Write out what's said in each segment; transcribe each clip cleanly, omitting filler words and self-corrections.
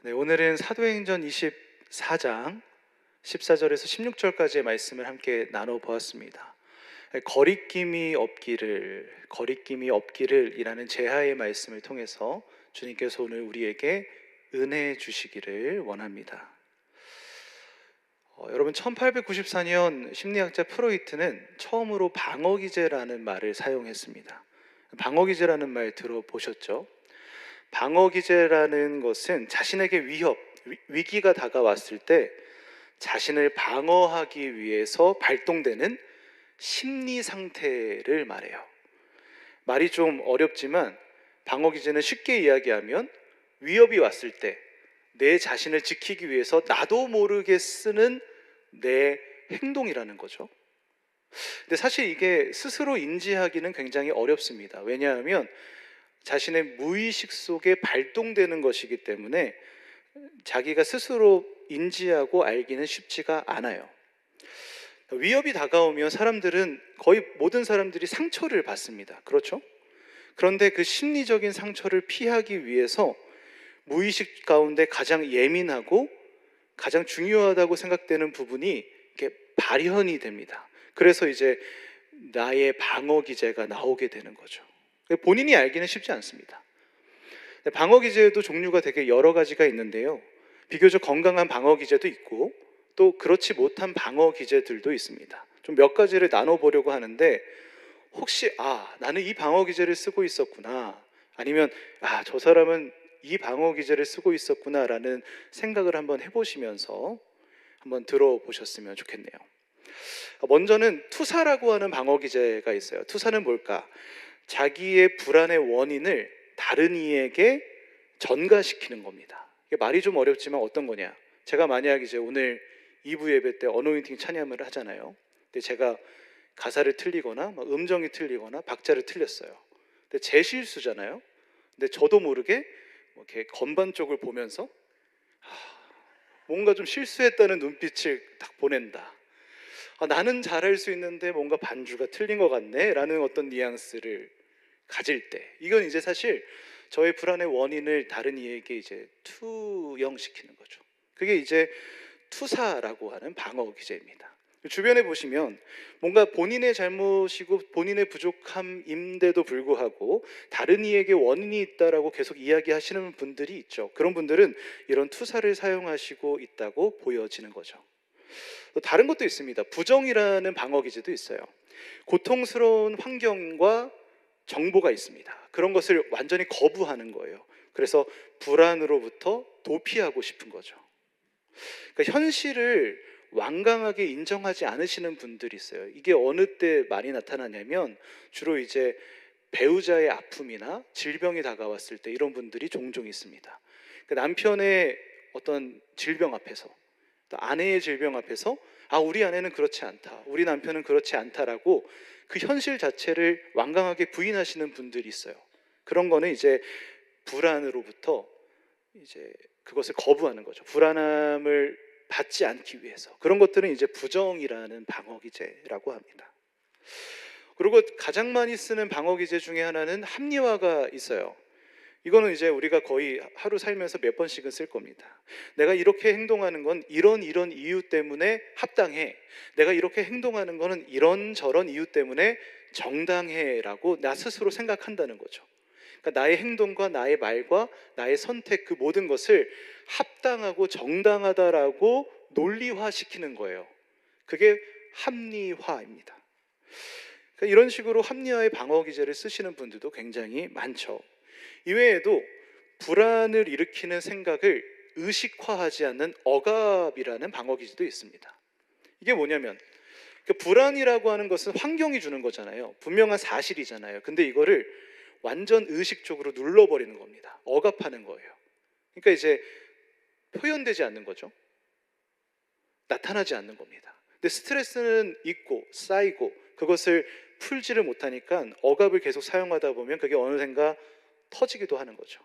네, 오늘은 사도행전 24장 14절에서 16절까지의 말씀을 함께 나눠 보았습니다. 거리낌이 없기를 이라는 제하의 말씀을 통해서 주님께서 오늘 우리에게 은혜 주시기를 원합니다. 여러분, 1894년 심리학자 프로이트는 처음으로 방어기제라는 말을 사용했습니다. 방어기제라는 말 들어보셨죠? 방어기제라는 것은 자신에게 위기가 다가왔을 때 자신을 방어하기 위해서 발동되는 심리 상태를 말해요. 말이 좀 어렵지만 방어기제는 쉽게 이야기하면 위협이 왔을 때 내 자신을 지키기 위해서 나도 모르게 쓰는 내 행동이라는 거죠. 근데 사실 이게 스스로 인지하기는 굉장히 어렵습니다. 왜냐하면 자신의 무의식 속에 발동되는 것이기 때문에 자기가 스스로 인지하고 알기는 쉽지가 않아요. 위협이 다가오면 거의 모든 사람들이 상처를 받습니다. 그렇죠? 그런데 그 심리적인 상처를 피하기 위해서 무의식 가운데 가장 예민하고 가장 중요하다고 생각되는 부분이 이렇게 발현이 됩니다. 그래서 이제 나의 방어 기제가 나오게 되는 거죠. 본인이 알기는 쉽지 않습니다. 방어 기제도 종류가 되게 여러 가지가 있는데요. 비교적 건강한 방어 기제도 있고 또 그렇지 못한 방어 기제들도 있습니다. 좀 몇 가지를 나눠보려고 하는데, 혹시 나는 이 방어 기제를 쓰고 있었구나, 아니면 저 사람은 이 방어 기제를 쓰고 있었구나라는 생각을 한번 해보시면서 한번 들어보셨으면 좋겠네요. 먼저는 투사라고 하는 방어 기제가 있어요. 투사는 뭘까? 자기의 불안의 원인을 다른 이에게 전가시키는 겁니다. 이게 말이 좀 어렵지만 어떤 거냐? 제가 만약 이제 오늘 2부 예배 때 어노인팅 찬양을 하잖아요. 근데 제가 가사를 틀리거나 음정이 틀리거나 박자를 틀렸어요. 근데 제 실수잖아요. 근데 저도 모르게 이렇게 건반 쪽을 보면서 뭔가 좀 실수했다는 눈빛을 딱 보낸다. 나는 잘할 수 있는데 뭔가 반주가 틀린 것 같네 라는 어떤 뉘앙스를 가질 때, 이건 이제 사실 저의 불안의 원인을 다른 이에게 이제 투영시키는 거죠. 그게 이제 투사라고 하는 방어 기제입니다. 주변에 보시면 뭔가 본인의 잘못이고 본인의 부족함인데도 불구하고 다른 이에게 원인이 있다라고 계속 이야기하시는 분들이 있죠. 그런 분들은 이런 투사를 사용하시고 있다고 보여지는 거죠. 또 다른 것도 있습니다. 부정이라는 방어 기제도 있어요. 고통스러운 환경과 정보가 있습니다. 그런 것을 완전히 거부하는 거예요. 그래서 불안으로부터 도피하고 싶은 거죠. 그러니까 현실을 완강하게 인정하지 않으시는 분들이 있어요. 이게 어느 때 많이 나타나냐면 주로 이제 배우자의 아픔이나 질병이 다가왔을 때 이런 분들이 종종 있습니다. 그러니까 남편의 어떤 질병 앞에서, 또 아내의 질병 앞에서 우리 아내는 그렇지 않다, 우리 남편은 그렇지 않다라고 그 현실 자체를 완강하게 부인하시는 분들이 있어요. 그런 거는 이제 불안으로부터 이제 그것을 거부하는 거죠. 불안함을 받지 않기 위해서. 그런 것들은 이제 부정이라는 방어 기제라고 합니다. 그리고 가장 많이 쓰는 방어 기제 중에 하나는 합리화가 있어요. 이거는 이제 우리가 거의 하루 살면서 몇 번씩은 쓸 겁니다. 내가 이렇게 행동하는 건 이런 이유 때문에 합당해. 내가 이렇게 행동하는 거는 이런저런 이유 때문에 정당해라고 나 스스로 생각한다는 거죠. 그러니까 나의 행동과 나의 말과 나의 선택, 그 모든 것을 합당하고 정당하다라고 논리화시키는 거예요. 그게 합리화입니다. 그러니까 이런 식으로 합리화의 방어 기제를 쓰시는 분들도 굉장히 많죠. 이외에도 불안을 일으키는 생각을 의식화하지 않는 억압이라는 방어 기제도 있습니다. 이게 뭐냐면, 불안이라고 하는 것은 환경이 주는 거잖아요. 분명한 사실이잖아요. 근데 이거를 완전 의식적으로 눌러버리는 겁니다. 억압하는 거예요. 그러니까 이제 표현되지 않는 거죠. 나타나지 않는 겁니다. 근데 스트레스는 있고 쌓이고 그것을 풀지를 못하니까 억압을 계속 사용하다 보면 그게 어느샌가 터지기도 하는 거죠.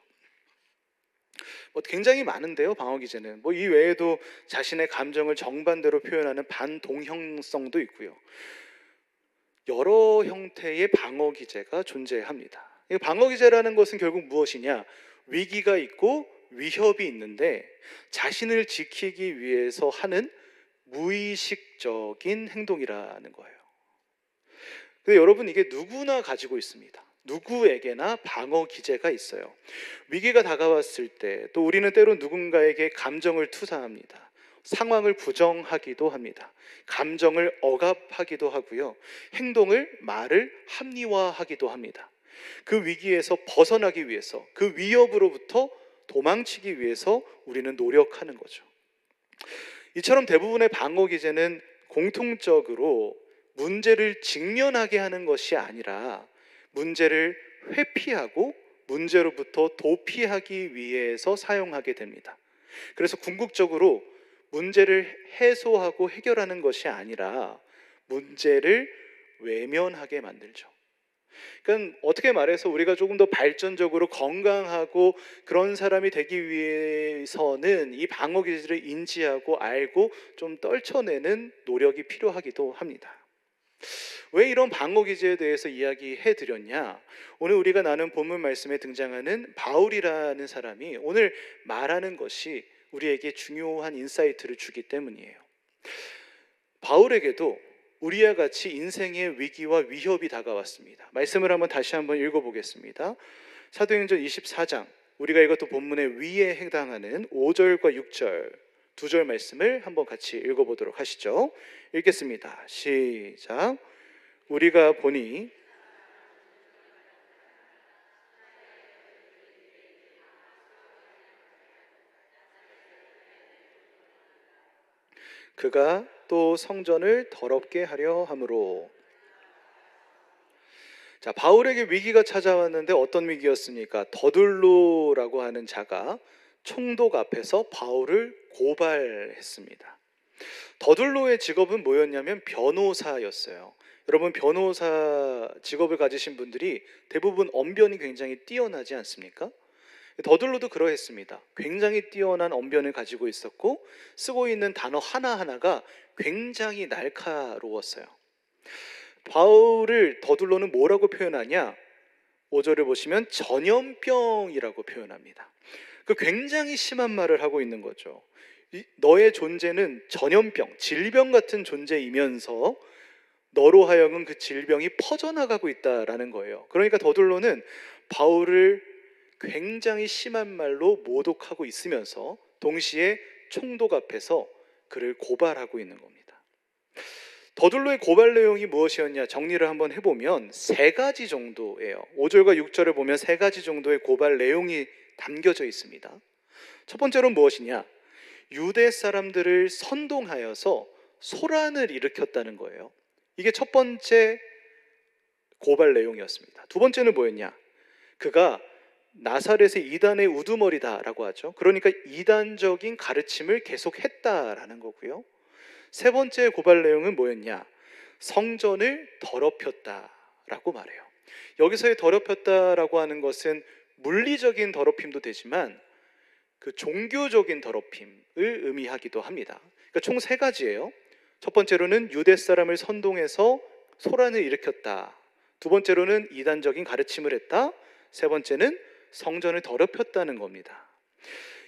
굉장히 많은데요, 방어 기제는. 이 외에도 자신의 감정을 정반대로 표현하는 반동형성도 있고요. 여러 형태의 방어 기제가 존재합니다. 방어 기제라는 것은 결국 무엇이냐? 위기가 있고 위협이 있는데 자신을 지키기 위해서 하는 무의식적인 행동이라는 거예요. 근데 여러분, 이게 누구나 가지고 있습니다. 누구에게나 방어 기제가 있어요. 위기가 다가왔을 때 또 우리는 때로 누군가에게 감정을 투사합니다. 상황을 부정하기도 합니다. 감정을 억압하기도 하고요. 말을 합리화하기도 합니다. 그 위기에서 벗어나기 위해서, 그 위협으로부터 도망치기 위해서 우리는 노력하는 거죠. 이처럼 대부분의 방어 기제는 공통적으로 문제를 직면하게 하는 것이 아니라 문제를 회피하고 문제로부터 도피하기 위해서 사용하게 됩니다. 그래서 궁극적으로 문제를 해소하고 해결하는 것이 아니라 문제를 외면하게 만들죠. 그러니까 어떻게 말해서 우리가 조금 더 발전적으로 건강하고 그런 사람이 되기 위해서는 이 방어 기제를 인지하고 알고 좀 떨쳐내는 노력이 필요하기도 합니다. 왜 이런 방어 기제에 대해서 이야기해 드렸냐? 오늘 우리가 나눈 본문 말씀에 등장하는 바울이라는 사람이 오늘 말하는 것이 우리에게 중요한 인사이트를 주기 때문이에요. 바울에게도 우리와 같이 인생의 위기와 위협이 다가왔습니다. 말씀을 다시 한번 읽어보겠습니다. 사도행전 24장, 우리가 읽었던 본문의 위에 해당하는 5절과 6절 두 절 말씀을 한번 같이 읽어보도록 하시죠. 읽겠습니다. 시작. 우리가 보니 그가 또 성전을 더럽게 하려 함으로. 자, 바울에게 위기가 찾아왔는데 어떤 위기였습니까? 더둘로라고 하는 자가 총독 앞에서 바울을 고발했습니다. 더둘로의 직업은 뭐였냐면 변호사였어요. 여러분, 변호사 직업을 가지신 분들이 대부분 언변이 굉장히 뛰어나지 않습니까? 더둘로도 그러했습니다. 굉장히 뛰어난 언변을 가지고 있었고 쓰고 있는 단어 하나하나가 굉장히 날카로웠어요. 바울을 더둘로는 뭐라고 표현하냐? 5절을 보시면 전염병이라고 표현합니다. 그 굉장히 심한 말을 하고 있는 거죠. 너의 존재는 전염병, 질병 같은 존재이면서 너로 하여금 그 질병이 퍼져나가고 있다라는 거예요. 그러니까 더둘로는 바울을 굉장히 심한 말로 모독하고 있으면서 동시에 총독 앞에서 그를 고발하고 있는 겁니다. 더둘로의 고발 내용이 무엇이었냐 정리를 한번 해보면 세 가지 정도예요. 5절과 6절을 보면 세 가지 정도의 고발 내용이 담겨져 있습니다. 첫 번째로는 무엇이냐? 유대 사람들을 선동하여서 소란을 일으켰다는 거예요. 이게 첫 번째 고발 내용이었습니다. 두 번째는 뭐였냐? 그가 나사렛의 이단의 우두머리다라고 하죠. 그러니까 이단적인 가르침을 계속했다라는 거고요. 세 번째 고발 내용은 뭐였냐? 성전을 더럽혔다라고 말해요. 여기서의 더럽혔다라고 하는 것은 물리적인 더럽힘도 되지만 그 종교적인 더럽힘을 의미하기도 합니다. 그러니까 총 세 가지예요. 첫 번째로는 유대 사람을 선동해서 소란을 일으켰다. 두 번째로는 이단적인 가르침을 했다. 세 번째는 성전을 더럽혔다는 겁니다.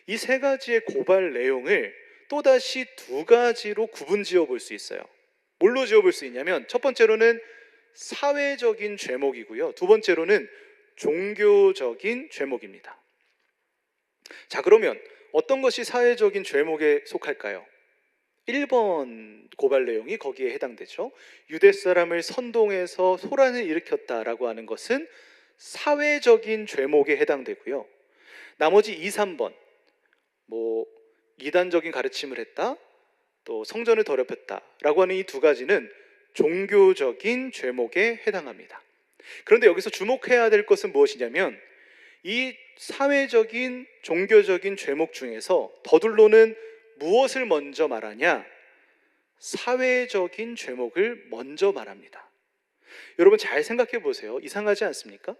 이 세 가지의 고발 내용을 또다시 두 가지로 구분 지어 볼 수 있어요. 뭘로 지어 볼 수 있냐면 첫 번째로는 사회적인 죄목이고요. 두 번째로는 종교적인 죄목입니다. 자, 그러면 어떤 것이 사회적인 죄목에 속할까요? 1번 고발 내용이 거기에 해당되죠. 유대 사람을 선동해서 소란을 일으켰다라고 하는 것은 사회적인 죄목에 해당되고요. 나머지 2, 3번 이단적인 가르침을 했다, 또 성전을 더럽혔다라고 하는 이 두 가지는 종교적인 죄목에 해당합니다. 그런데 여기서 주목해야 될 것은 무엇이냐면 이 사회적인 종교적인 죄목 중에서 더둘로는 무엇을 먼저 말하냐? 사회적인 죄목을 먼저 말합니다. 여러분 잘 생각해 보세요. 이상하지 않습니까?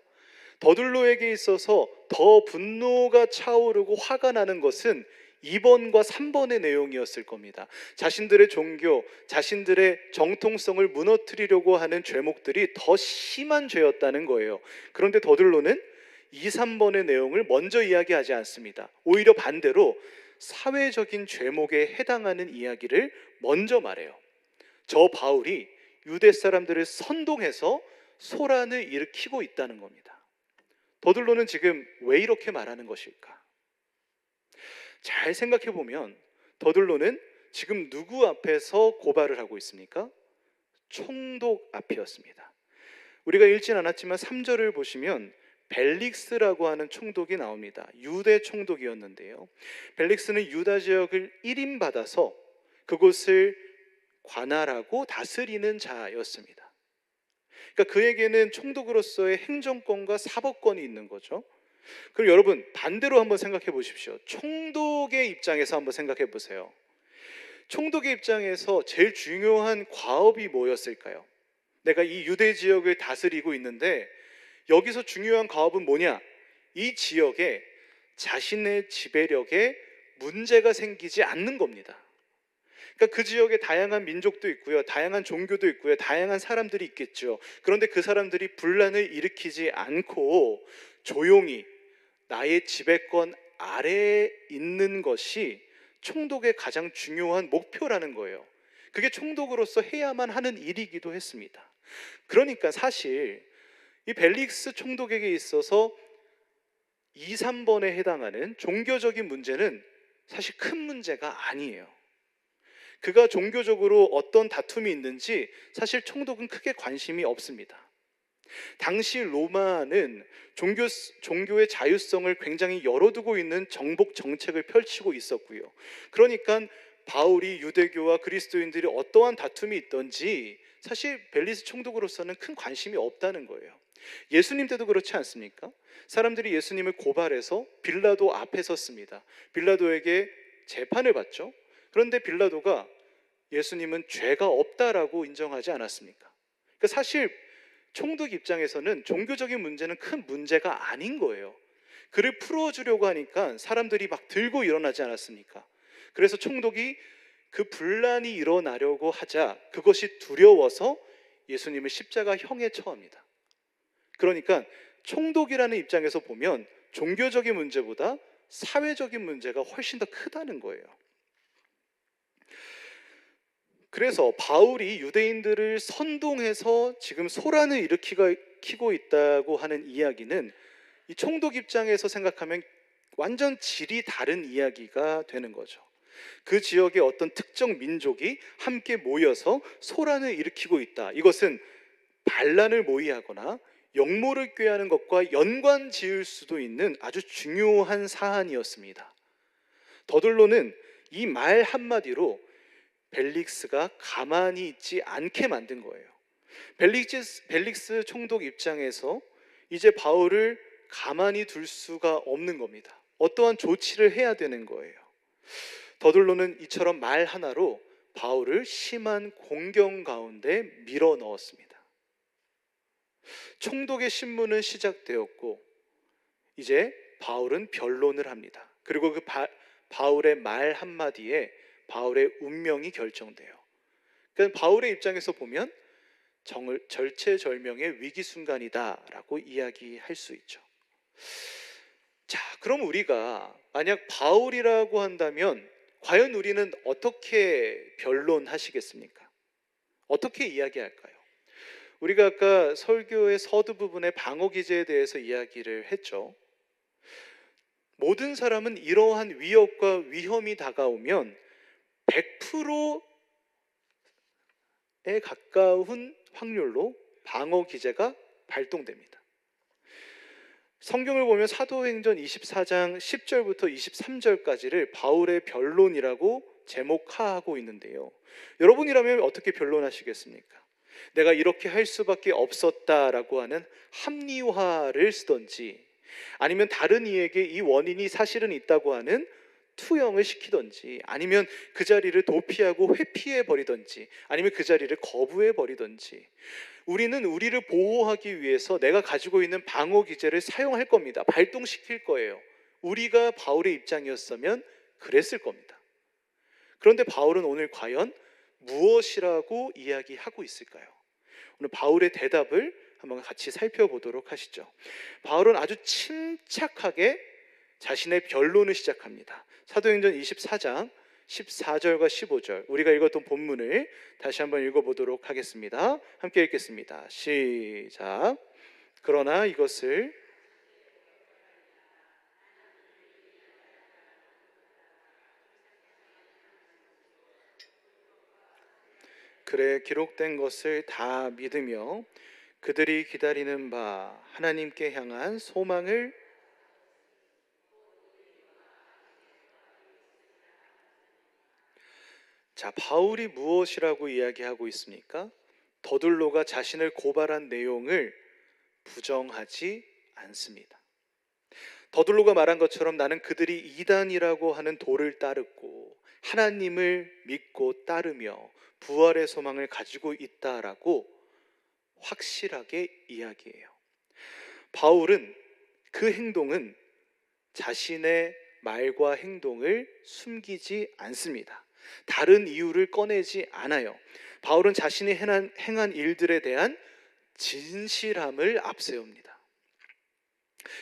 더둘로에게 있어서 더 분노가 차오르고 화가 나는 것은 2번과 3번의 내용이었을 겁니다. 자신들의 종교, 자신들의 정통성을 무너뜨리려고 하는 죄목들이 더 심한 죄였다는 거예요. 그런데 더둘로는 2, 3번의 내용을 먼저 이야기하지 않습니다. 오히려 반대로 사회적인 죄목에 해당하는 이야기를 먼저 말해요. 저 바울이 유대 사람들을 선동해서 소란을 일으키고 있다는 겁니다. 더들로는 지금 왜 이렇게 말하는 것일까? 잘 생각해 보면 더들로는 지금 누구 앞에서 고발을 하고 있습니까? 총독 앞이었습니다. 우리가 읽진 않았지만 3절을 보시면 벨릭스라고 하는 총독이 나옵니다. 유대 총독이었는데요. 벨릭스는 유다 지역을 일임받아서 그곳을 관할하고 다스리는 자였습니다. 그러니까 그에게는 총독으로서의 행정권과 사법권이 있는 거죠. 그럼 여러분 반대로 한번 생각해 보십시오. 총독의 입장에서 한번 생각해 보세요. 총독의 입장에서 제일 중요한 과업이 뭐였을까요? 내가 이 유대 지역을 다스리고 있는데 여기서 중요한 과업은 뭐냐? 이 지역에 자신의 지배력에 문제가 생기지 않는 겁니다. 그러니까 그 지역에 다양한 민족도 있고요, 다양한 종교도 있고요, 다양한 사람들이 있겠죠. 그런데 그 사람들이 분란을 일으키지 않고 조용히 나의 지배권 아래에 있는 것이 총독의 가장 중요한 목표라는 거예요. 그게 총독으로서 해야만 하는 일이기도 했습니다. 그러니까 사실 이 벨릭스 총독에게 있어서 2, 3번에 해당하는 종교적인 문제는 사실 큰 문제가 아니에요. 그가 종교적으로 어떤 다툼이 있는지 사실 총독은 크게 관심이 없습니다. 당시 로마는 종교의 자유성을 굉장히 열어두고 있는 정복 정책을 펼치고 있었고요. 그러니까 바울이 유대교와 그리스도인들이 어떠한 다툼이 있던지 사실 벨리스 총독으로서는 큰 관심이 없다는 거예요. 예수님 때도 그렇지 않습니까? 사람들이 예수님을 고발해서 빌라도 앞에 섰습니다. 빌라도에게 재판을 받죠. 그런데 빌라도가 예수님은 죄가 없다라고 인정하지 않았습니까? 그러니까 사실 총독 입장에서는 종교적인 문제는 큰 문제가 아닌 거예요. 그를 풀어주려고 하니까 사람들이 막 들고 일어나지 않았습니까? 그래서 총독이 그 분란이 일어나려고 하자 그것이 두려워서 예수님을 십자가형에 처합니다. 그러니까 총독이라는 입장에서 보면 종교적인 문제보다 사회적인 문제가 훨씬 더 크다는 거예요. 그래서 바울이 유대인들을 선동해서 지금 소란을 일으키고 있다고 하는 이야기는 이 총독 입장에서 생각하면 완전 질이 다른 이야기가 되는 거죠. 그 지역의 어떤 특정 민족이 함께 모여서 소란을 일으키고 있다. 이것은 반란을 모의하거나 역모를 꾀하는 것과 연관 지을 수도 있는 아주 중요한 사안이었습니다. 더들로는 이 말 한마디로 벨릭스가 가만히 있지 않게 만든 거예요. 벨릭스 총독 입장에서 이제 바울을 가만히 둘 수가 없는 겁니다. 어떠한 조치를 해야 되는 거예요. 더들로는 이처럼 말 하나로 바울을 심한 공경 가운데 밀어 넣었습니다. 총독의 신문은 시작되었고 이제 바울은 변론을 합니다. 그리고 그 바울의 말 한마디에 바울의 운명이 결정돼요. 그러니까 바울의 입장에서 보면 절체절명의 위기 순간이다라고 이야기할 수 있죠. 자, 그럼 우리가 만약 바울이라고 한다면 과연 우리는 어떻게 변론하시겠습니까? 어떻게 이야기할까요? 우리가 아까 설교의 서두 부분에 방어 기제에 대해서 이야기를 했죠. 모든 사람은 이러한 위협과 위험이 다가오면 100%에 가까운 확률로 방어 기제가 발동됩니다. 성경을 보면 사도행전 24장 10절부터 23절까지를 바울의 변론이라고 제목화하고 있는데요. 여러분이라면 어떻게 변론하시겠습니까? 내가 이렇게 할 수밖에 없었다라고 하는 합리화를 쓰던지, 아니면 다른 이에게 이 원인이 사실은 있다고 하는 투영을 시키던지, 아니면 그 자리를 도피하고 회피해 버리던지, 아니면 그 자리를 거부해 버리던지, 우리는 우리를 보호하기 위해서 내가 가지고 있는 방어 기제를 사용할 겁니다. 발동시킬 거예요. 우리가 바울의 입장이었으면 그랬을 겁니다. 그런데 바울은 오늘 과연 무엇이라고 이야기하고 있을까요? 오늘 바울의 대답을 한번 같이 살펴보도록 하시죠. 바울은 아주 침착하게 자신의 변론을 시작합니다. 사도행전 24장 14절과 15절, 우리가 읽었던 본문을 다시 한번 읽어보도록 하겠습니다. 함께 읽겠습니다. 시작. 그러나 이것을 그래 기록된 것을 다 믿으며 그들이 기다리는 바 하나님께 향한 소망을. 자, 바울이 무엇이라고 이야기하고 있습니까? 더둘로가 자신을 고발한 내용을 부정하지 않습니다. 더둘로가 말한 것처럼 나는 그들이 이단이라고 하는 도를 따르고 하나님을 믿고 따르며 부활의 소망을 가지고 있다라고 확실하게 이야기해요. 바울은 그 행동은 자신의 말과 행동을 숨기지 않습니다. 다른 이유를 꺼내지 않아요. 바울은 자신이 행한 일들에 대한 진실함을 앞세웁니다.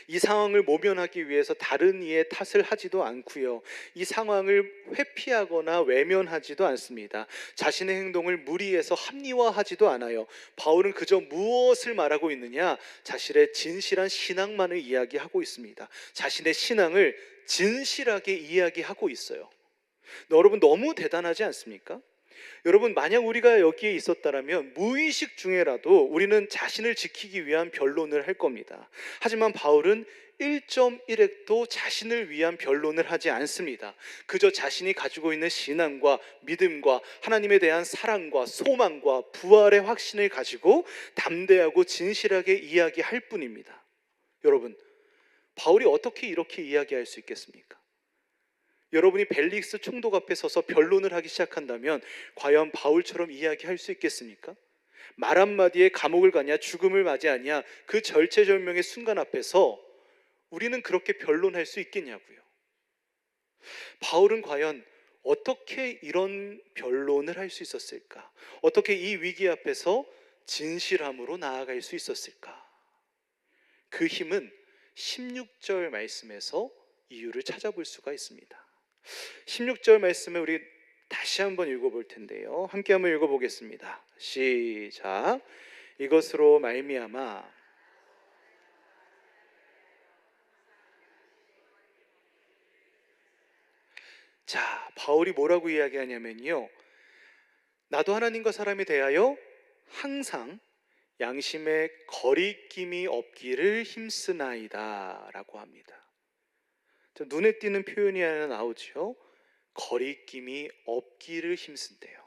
이 상황을 모면하기 위해서 다른 이의 탓을 하지도 않고요, 이 상황을 회피하거나 외면하지도 않습니다. 자신의 행동을 무리해서 합리화하지도 않아요. 바울은 그저 무엇을 말하고 있느냐? 자신의 진실한 신앙만을 이야기하고 있습니다. 자신의 신앙을 진실하게 이야기하고 있어요. 여러분, 너무 대단하지 않습니까? 여러분, 만약 우리가 여기에 있었다면 무의식 중에라도 우리는 자신을 지키기 위한 변론을 할 겁니다. 하지만 바울은 1.1핵도 자신을 위한 변론을 하지 않습니다. 그저 자신이 가지고 있는 신앙과 믿음과 하나님에 대한 사랑과 소망과 부활의 확신을 가지고 담대하고 진실하게 이야기할 뿐입니다. 여러분, 바울이 어떻게 이렇게 이야기할 수 있겠습니까? 여러분이 벨릭스 총독 앞에 서서 변론을 하기 시작한다면 과연 바울처럼 이야기할 수 있겠습니까? 말 한마디에 감옥을 가냐 죽음을 맞이하냐 그 절체절명의 순간 앞에서 우리는 그렇게 변론할 수 있겠냐고요. 바울은 과연 어떻게 이런 변론을 할 수 있었을까? 어떻게 이 위기 앞에서 진실함으로 나아갈 수 있었을까? 그 힘은 16절 말씀에서 이유를 찾아볼 수가 있습니다. 16절 말씀을 우리 다시 한번 읽어볼 텐데요, 함께 한번 읽어보겠습니다. 시작. 이것으로 말미암아 자, 바울이 뭐라고 이야기하냐면요, 나도 하나님과 사람에 대하여 항상 양심의 거리낌이 없기를 힘쓰나이다 라고 합니다. 눈에 띄는 표현이 하나 나오죠. 거리낌이 없기를 힘쓴대요.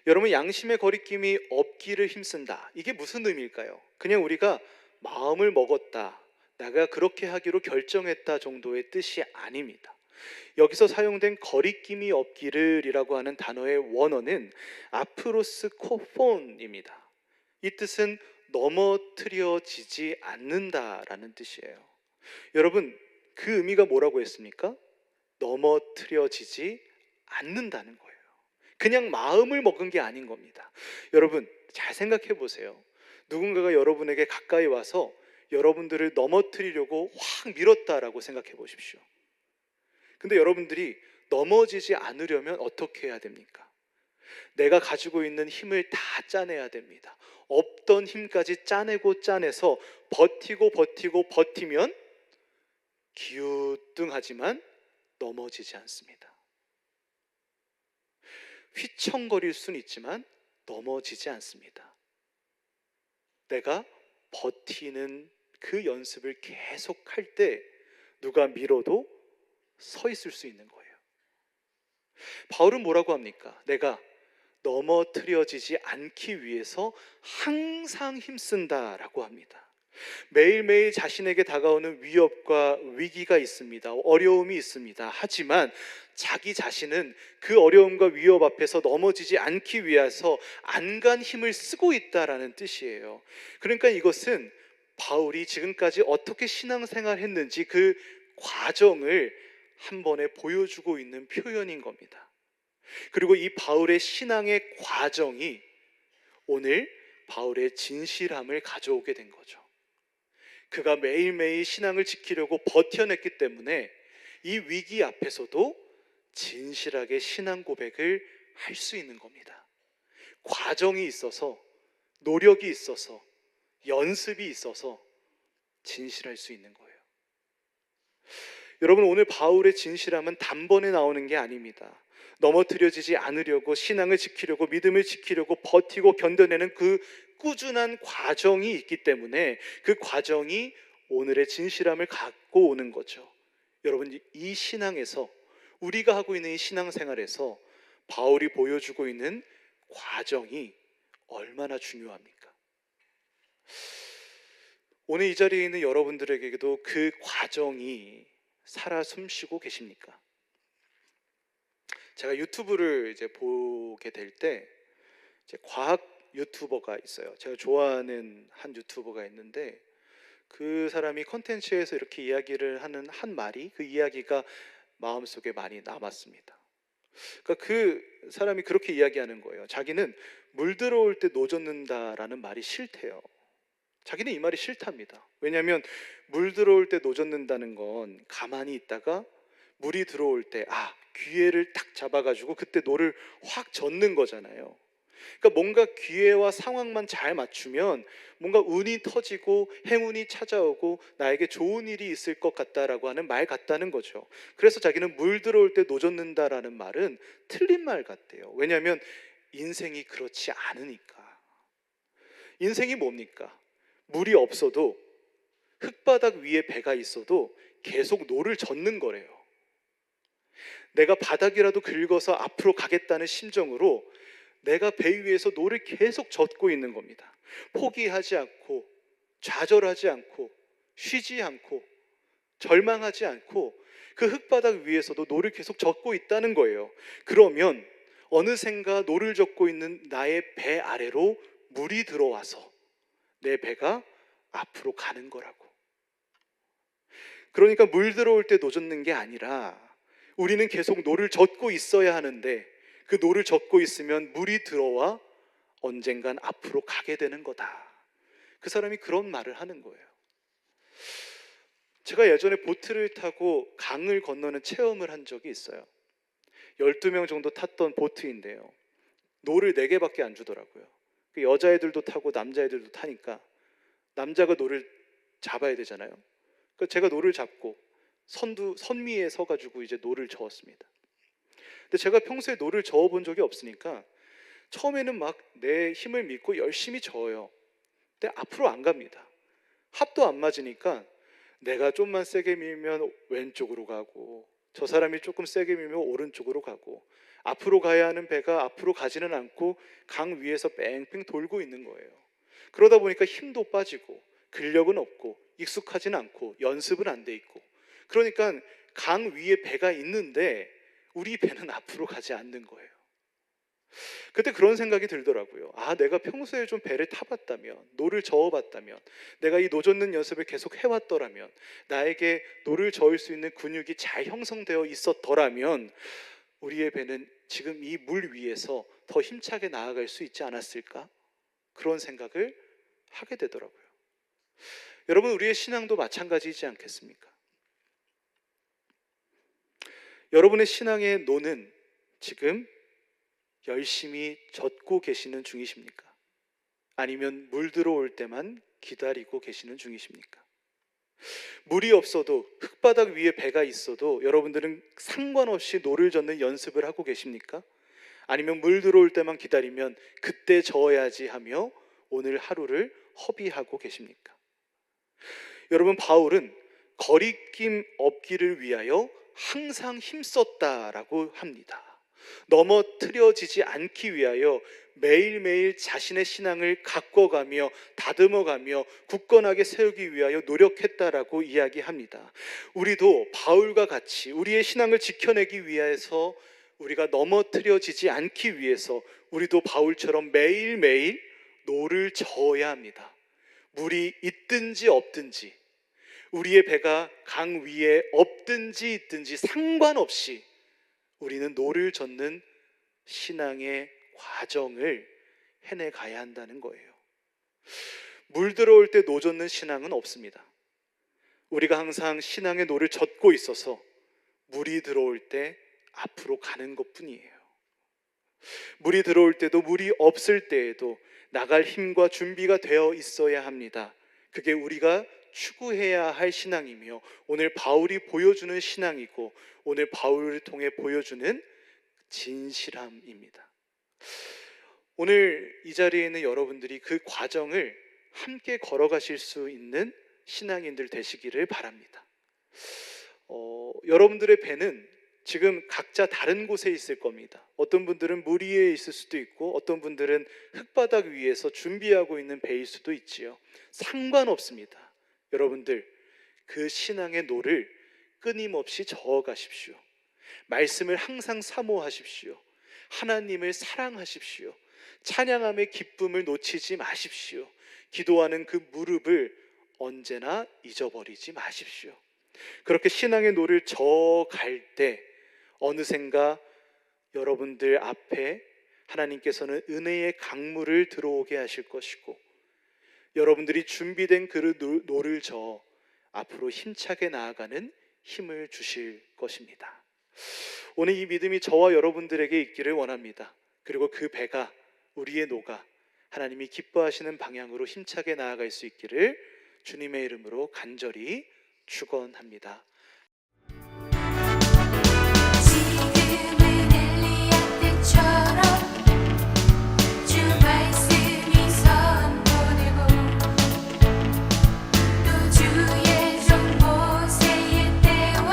여러분, 양심의 거리낌이 없기를 힘쓴다, 이게 무슨 의미일까요? 그냥 우리가 마음을 먹었다, 내가 그렇게 하기로 결정했다 정도의 뜻이 아닙니다. 여기서 사용된 거리낌이 없기를 이라고 하는 단어의 원어는 아프로스 코폰입니다. 이 뜻은 넘어뜨려지지 않는다라는 뜻이에요. 여러분, 그 의미가 뭐라고 했습니까? 넘어뜨려지지 않는다는 거예요. 그냥 마음을 먹은 게 아닌 겁니다. 여러분, 잘 생각해 보세요. 누군가가 여러분에게 가까이 와서 여러분들을 넘어뜨리려고 확 밀었다라고 생각해 보십시오. 근데 여러분들이 넘어지지 않으려면 어떻게 해야 됩니까? 내가 가지고 있는 힘을 다 짜내야 됩니다. 없던 힘까지 짜내고 짜내서 버티고 버티면 기우뚱하지만 넘어지지 않습니다. 휘청거릴 수는 있지만 넘어지지 않습니다. 내가 버티는 그 연습을 계속 할 때 누가 밀어도 서 있을 수 있는 거예요. 바울은 뭐라고 합니까? 내가 넘어뜨려지지 않기 위해서 항상 힘쓴다라고 합니다. 매일매일 자신에게 다가오는 위협과 위기가 있습니다. 어려움이 있습니다. 하지만 자기 자신은 그 어려움과 위협 앞에서 넘어지지 않기 위해서 안간 힘을 쓰고 있다라는 뜻이에요. 그러니까 이것은 바울이 지금까지 어떻게 신앙생활 했는지 그 과정을 한 번에 보여주고 있는 표현인 겁니다. 그리고 이 바울의 신앙의 과정이 오늘 바울의 진실함을 가져오게 된 거죠. 그가 매일매일 신앙을 지키려고 버텨냈기 때문에 이 위기 앞에서도 진실하게 신앙 고백을 할 수 있는 겁니다. 과정이 있어서, 노력이 있어서, 연습이 있어서 진실할 수 있는 거예요. 여러분, 오늘 바울의 진실함은 단번에 나오는 게 아닙니다. 넘어뜨려지지 않으려고, 신앙을 지키려고, 믿음을 지키려고 버티고 견뎌내는 그 꾸준한 과정이 있기 때문에 그 과정이 오늘의 진실함을 갖고 오는 거죠. 여러분, 이 신앙에서, 우리가 하고 있는 이 신앙생활에서 바울이 보여주고 있는 과정이 얼마나 중요합니까? 오늘 이 자리에 있는 여러분들에게도 그 과정이 살아 숨쉬고 계십니까? 제가 유튜브를 이제 보게 될 때 과학 유튜버가 있어요. 제가 좋아하는 한 유튜버가 있는데 그 사람이 컨텐츠에서 이렇게 이야기를 하는 한 말이, 그 이야기가 마음속에 많이 남았습니다. 그러니까 그 사람이 그렇게 이야기하는 거예요. 자기는 물 들어올 때 노젓는다라는 말이 싫대요. 자기는 이 말이 싫답니다. 왜냐하면 물 들어올 때 노젓는다는 건 가만히 있다가 물이 들어올 때 기회를 딱 잡아가지고 그때 노를 확 젓는 거잖아요. 그러니까 뭔가 기회와 상황만 잘 맞추면 뭔가 운이 터지고 행운이 찾아오고 나에게 좋은 일이 있을 것 같다라고 하는 말 같다는 거죠. 그래서 자기는 물 들어올 때 노젓는다라는 말은 틀린 말 같대요. 왜냐하면 인생이 그렇지 않으니까. 인생이 뭡니까? 물이 없어도, 흙바닥 위에 배가 있어도 계속 노를 젓는 거래요. 내가 바닥이라도 긁어서 앞으로 가겠다는 심정으로 내가 배 위에서 노를 계속 젓고 있는 겁니다. 포기하지 않고, 좌절하지 않고, 쉬지 않고, 절망하지 않고 그 흙바닥 위에서도 노를 계속 젓고 있다는 거예요. 그러면 어느샌가 노를 젓고 있는 나의 배 아래로 물이 들어와서 내 배가 앞으로 가는 거라고. 그러니까 물 들어올 때 노젓는 게 아니라 우리는 계속 노를 젓고 있어야 하는데, 그 노를 젓고 있으면 물이 들어와 언젠간 앞으로 가게 되는 거다. 그 사람이 그런 말을 하는 거예요. 제가 예전에 보트를 타고 강을 건너는 체험을 한 적이 있어요. 12명 정도 탔던 보트인데요, 노를 4개밖에 안 주더라고요. 여자애들도 타고 남자애들도 타니까 남자가 노를 잡아야 되잖아요. 그러니까 제가 노를 잡고 선 위에 서가지고 이제 노를 저었습니다. 근데 제가 평소에 노를 저어본 적이 없으니까 처음에는 막 내 힘을 믿고 열심히 저어요. 근데 앞으로 안 갑니다. 합도 안 맞으니까 내가 좀만 세게 밀면 왼쪽으로 가고, 저 사람이 조금 세게 밀면 오른쪽으로 가고, 앞으로 가야 하는 배가 앞으로 가지는 않고 강 위에서 뺑뺑 돌고 있는 거예요. 그러다 보니까 힘도 빠지고 근력은 없고 익숙하진 않고 연습은 안 돼 있고, 그러니까 강 위에 배가 있는데 우리 배는 앞으로 가지 않는 거예요. 그때 그런 생각이 들더라고요. 내가 평소에 좀 배를 타봤다면, 노를 저어봤다면, 내가 이 노젓는 연습을 계속 해왔더라면, 나에게 노를 저을 수 있는 근육이 잘 형성되어 있었더라면 우리의 배는 지금 이 물 위에서 더 힘차게 나아갈 수 있지 않았을까? 그런 생각을 하게 되더라고요. 여러분, 우리의 신앙도 마찬가지이지 않겠습니까? 여러분의 신앙의 노는 지금 열심히 젓고 계시는 중이십니까? 아니면 물 들어올 때만 기다리고 계시는 중이십니까? 물이 없어도, 흙바닥 위에 배가 있어도 여러분들은 상관없이 노를 젓는 연습을 하고 계십니까? 아니면 물 들어올 때만 기다리면 그때 저어야지 하며 오늘 하루를 허비하고 계십니까? 여러분, 바울은 거리낌 없기를 위하여 항상 힘썼다라고 합니다. 넘어뜨려지지 않기 위하여 매일매일 자신의 신앙을 가꿔가며 다듬어가며 굳건하게 세우기 위하여 노력했다라고 이야기합니다. 우리도 바울과 같이 우리의 신앙을 지켜내기 위해서, 우리가 넘어뜨려지지 않기 위해서 우리도 바울처럼 매일매일 노를 저어야 합니다. 물이 있든지 없든지, 우리의 배가 강 위에 없든지 있든지 상관없이 우리는 노를 젓는 신앙의 과정을 해내가야 한다는 거예요. 물 들어올 때 노 젓는 신앙은 없습니다. 우리가 항상 신앙의 노를 젓고 있어서 물이 들어올 때 앞으로 가는 것뿐이에요. 물이 들어올 때도 물이 없을 때에도 나갈 힘과 준비가 되어 있어야 합니다. 그게 우리가 추구해야 할 신앙이며 오늘 바울이 보여주는 신앙이고 오늘 바울을 통해 보여주는 진실함입니다. 오늘 이 자리에 있는 여러분들이 그 과정을 함께 걸어가실 수 있는 신앙인들 되시기를 바랍니다. 여러분들의 배는 지금 각자 다른 곳에 있을 겁니다. 어떤 분들은 물 위에 있을 수도 있고 어떤 분들은 흙바닥 위에서 준비하고 있는 배일 수도 있지요. 상관없습니다. 여러분들 그 신앙의 노를 끊임없이 저어가십시오. 말씀을 항상 사모하십시오. 하나님을 사랑하십시오. 찬양함의 기쁨을 놓치지 마십시오. 기도하는 그 무릎을 언제나 잊어버리지 마십시오. 그렇게 신앙의 노를 저어갈 때 어느샌가 여러분들 앞에 하나님께서는 은혜의 강물을 들어오게 하실 것이고 여러분들이 준비된 그 노를 저어 앞으로 힘차게 나아가는 힘을 주실 것입니다. 오늘 이 믿음이 저와 여러분들에게 있기를 원합니다. 그리고 그 배가 우리의 노가 하나님이 기뻐하시는 방향으로 힘차게 나아갈 수 있기를 주님의 이름으로 간절히 축원합니다. 지금은 엘리야 때처럼 주 말씀이 선포되고 또 주의 종 모세의 때와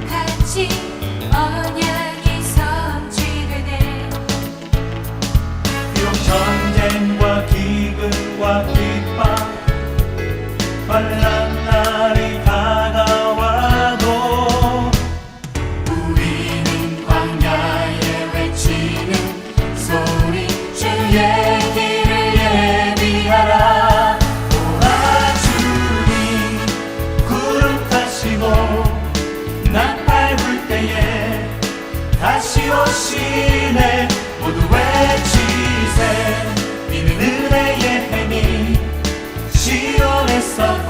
같이 언약이 성취되네. 비록 전쟁과 기근과 핍박 환난 날이 다가와도 우리는 광야에 외치는 소리 주의 길을 예비하라. 오라 주님 구름 타시고 나팔 불 때에 다시 오시네. 모두 외치세. 이는 은혜의 해니 시온에서